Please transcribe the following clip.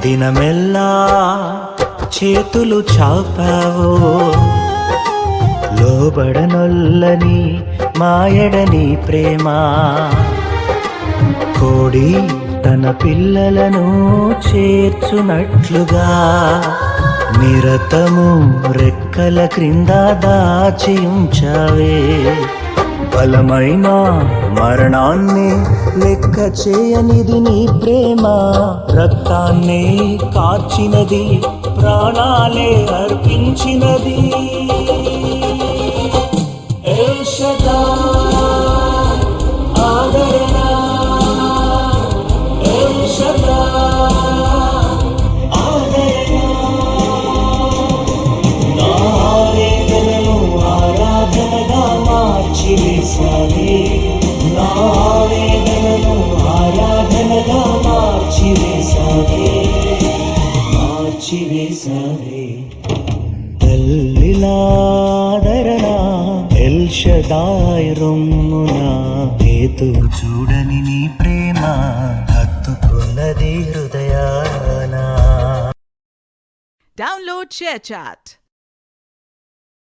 దినమెల్లా చేతులు చాపావో లోబడనొల్లని మాయడని ప్రేమ కోడి తన పిల్లలను చేర్చునట్లుగా నిరతము రెక్కల క్రింద దాచి ఉంచావే బలమైన మరణాన్ని లెక్క చేయనిది నీ ప్రేమ రక్తాన్నే కార్చినది ప్రాణాలే అర్పించినది ఎల్ షదాయ్ ఆదరణ ఎల్ షదాయ్ ఆదరణ నా వేదనను ఆరాధనగా మార్చివేశావే నా వేదనను ఆరాధనగా మార్చివేశావే తల్లిలాదరణ ఎల్ షదాయ్ రొమ్మున హేతు చూడని నీ ప్రేమ హత్తుకున్నది హృదయాన. Download ShareChat.